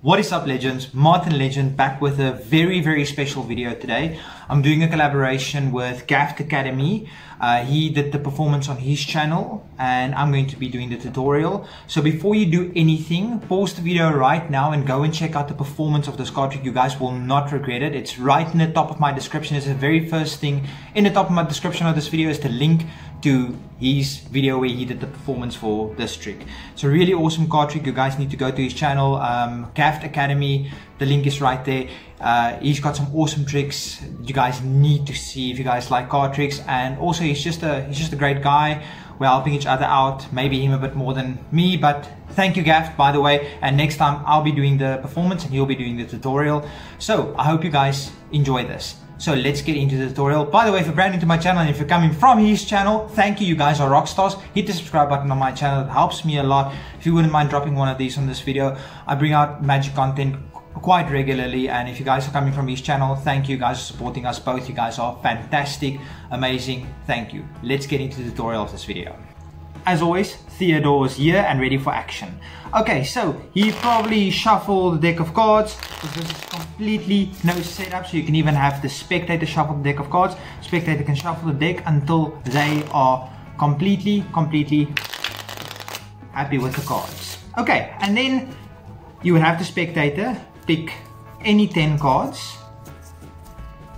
What is up, legends? Martin Legend back with a very special video today. I'm doing a collaboration with Gaffed Academy. He did the performance on his channel and I'm going to be doing the tutorial. So before you do anything, pause the video right now and go and check out the performance of this card trick. You guys will not regret it. It's right in the top of my description. It's the very first thing in the top of my description of this video is the link to his video where he did the performance for this trick. It's a really awesome card trick. You guys need to go to his channel, Gaffed Academy. The link is right there. He's got some awesome tricks you guys need to see if you guys like card tricks, and also he's just a great guy. We're helping each other out, maybe him a bit more than me, but thank you, Gaffed, by the way. And next time I'll be doing the performance and he'll be doing the tutorial. So I hope you guys enjoy this. So let's get into the tutorial. By the way, if you're brand new to my channel and if you're coming from his channel, thank you, you guys are rock stars. Hit the subscribe button on my channel, it helps me a lot. If you wouldn't mind dropping one of these on this video, I bring out magic content quite regularly, and if you guys are coming from his channel, thank you. You guys are supporting us both. You guys are fantastic, amazing, thank you. Let's get into the tutorial of this video. As always, Theodore's here and ready for action. Okay, so he probably shuffled the deck of cards because this is completely no setup, so you can even have the spectator shuffle the deck of cards. Spectator can shuffle the deck until they are completely happy with the cards. Okay, and then you would have the spectator pick any 10 cards.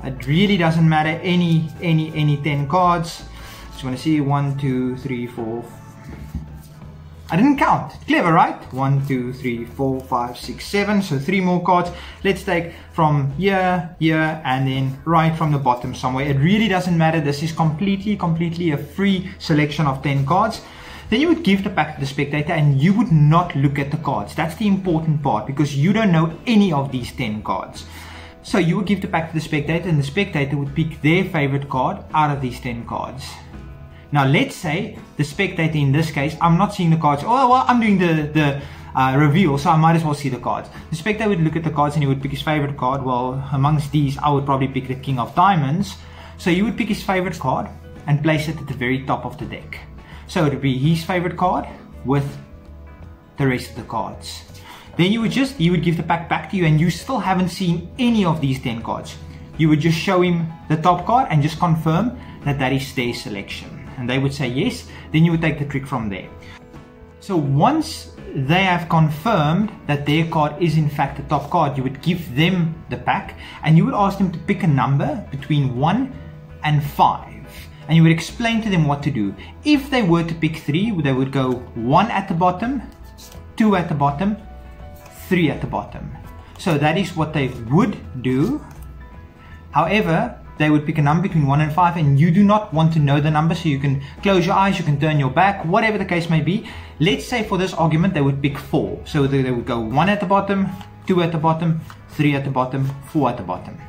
It really doesn't matter, any 10 cards. Just want to see 1, 2, 3, 4. I didn't count. Clever, right? 1, 2, 3, 4, 5, 6, 7. So 3 more cards. Let's take from here, and then right from the bottom somewhere. It really doesn't matter. This is completely a free selection of 10 cards. Then you would give the pack to the spectator and you would not look at the cards. That's the important part, because you don't know any of these 10 cards. So you would give the pack to the spectator and the spectator would pick their favorite card out of these 10 cards. Now let's say the spectator, in this case, I'm not seeing the cards. Oh well, I'm doing the reveal, so I might as well see the cards. The spectator would look at the cards and he would pick his favorite card. Well, amongst these I would probably pick the King of Diamonds. So you would pick his favorite card and place it at the very top of the deck. So it would be his favorite card with the rest of the cards. Then he would give the pack back to you and you still haven't seen any of these 10 cards. You would just show him the top card and just confirm that that is their selection. And they would say yes, then you would take the trick from there. So once they have confirmed that their card is in fact the top card, you would give them the pack and you would ask them to pick a number between 1 and 5. And you would explain to them what to do. If they were to pick 3, they would go 1 at the bottom, 2 at the bottom, 3 at the bottom. So that is what they would do. However, they would pick a number between 1 and 5 and you do not want to know the number, so you can close your eyes, you can turn your back, whatever the case may be. Let's say for this argument they would pick 4. So they would go 1 at the bottom, 2 at the bottom, 3 at the bottom, 4 at the bottom.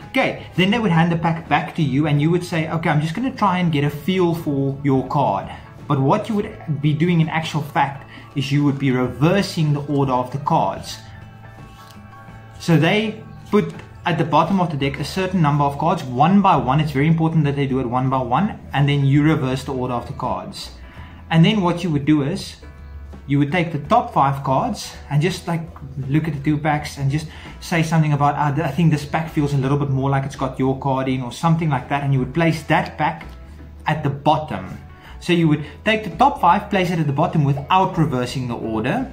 Okay, then they would hand the pack back to you and you would say, okay, I'm just going to try and get a feel for your card. But what you would be doing in actual fact is you would be reversing the order of the cards. So they put at the bottom of the deck a certain number of cards, one by one. It's very important that they do it one by one, and then you reverse the order of the cards. And then what you would do is you would take the top 5 cards and just like look at the 2 packs and just say something about, I think this pack feels a little bit more like it's got your card in, or something like that, and you would place that pack at the bottom. So you would take the top 5, place it at the bottom without reversing the order,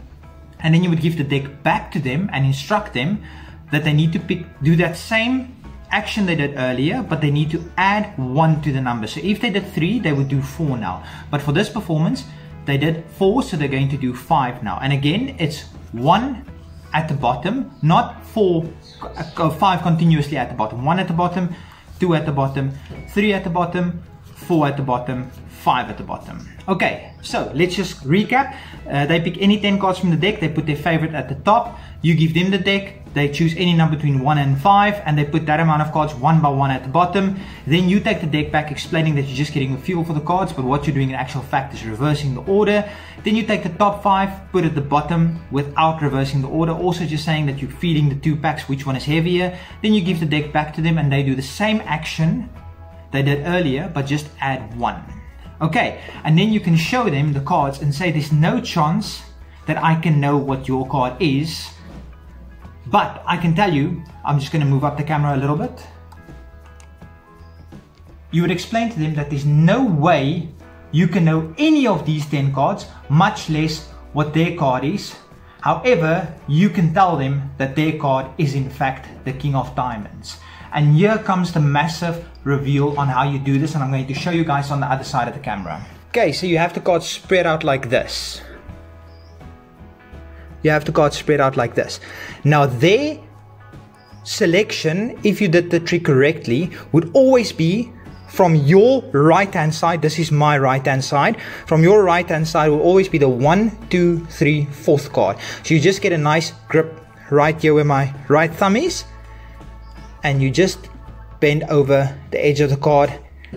and then you would give the deck back to them and instruct them that they need to do that same action they did earlier, but they need to add 1 to the number. So if they did 3, they would do 4 now. But for this performance, they did 4, so they're going to do 5 now. And again, it's 1 at the bottom, not 5 continuously at the bottom. 1 at the bottom, 2 at the bottom, 3 at the bottom, 4 at the bottom, 5 at the bottom. Okay, so let's just recap. They pick any 10 cards from the deck, they put their favorite at the top, you give them the deck, they choose any number between 1 and 5 and they put that amount of cards one by one at the bottom. Then you take the deck back, explaining that you're just getting a feel for the cards, but what you're doing in actual fact is reversing the order. Then you take the top 5, put it at the bottom without reversing the order, also just saying that you're feeling the 2 packs, which one is heavier. Then you give the deck back to them and they do the same action they did earlier, but just add 1. Okay, and then you can show them the cards and say there's no chance that I can know what your card is But I can tell you, I'm just going to move up the camera a little bit. You would explain to them that there's no way you can know any of these 10 cards, much less what their card is. However, you can tell them that their card is in fact the King of Diamonds. And here comes the massive reveal on how you do this, and I'm going to show you guys on the other side of the camera. Okay, so you have the cards spread out like this. You have the cards spread out like this. Now their selection, if you did the trick correctly, would always be from your right hand side. This is my right hand side. From your right hand side will always be the 1, 2, 3, 4th card. So you just get a nice grip right here where my right thumb is, and you just bend over the edge of the card,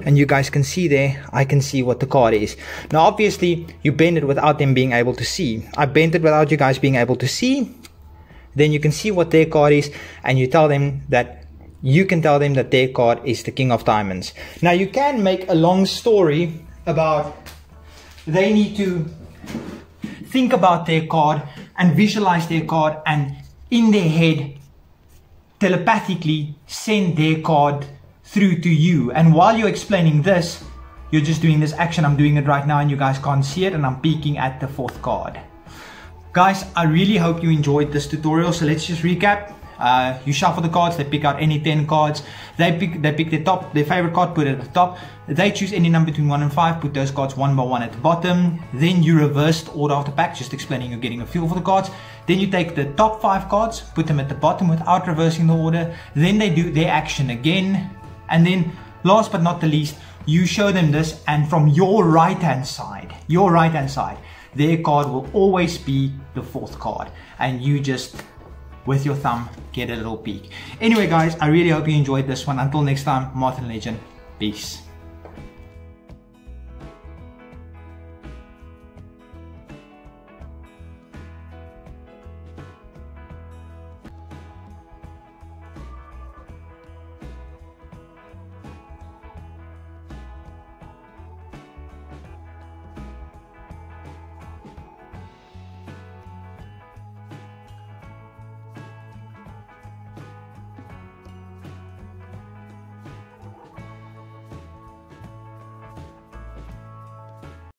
and you guys can see there, I can see what the card is. Now obviously you bend it without them being able to see. I bent it without you guys being able to see. Then you can see what their card is, and you tell them that you can tell them that their card is the King of Diamonds. Now you can make a long story about they need to think about their card and visualize their card, and in their head telepathically send their card through to you. And while you're explaining this, you're just doing this action. I'm doing it right now and you guys can't see it, and I'm peeking at the 4th card. Guys, I really hope you enjoyed this tutorial. So let's just recap. You shuffle the cards, they pick out any 10 cards, they pick their favorite card, put it at the top, they choose any number between 1 and 5, put those cards one by one at the bottom. Then you reverse the order of the pack, just explaining you're getting a feel for the cards. Then you take the top 5 cards, put them at the bottom without reversing the order. Then they do their action again, and then last but not the least, you show them this, and from your right hand side, their card will always be the 4th card, and you just with your thumb get a little peek. Anyway guys, I really hope you enjoyed this one. Until next time, Martin Legend, peace.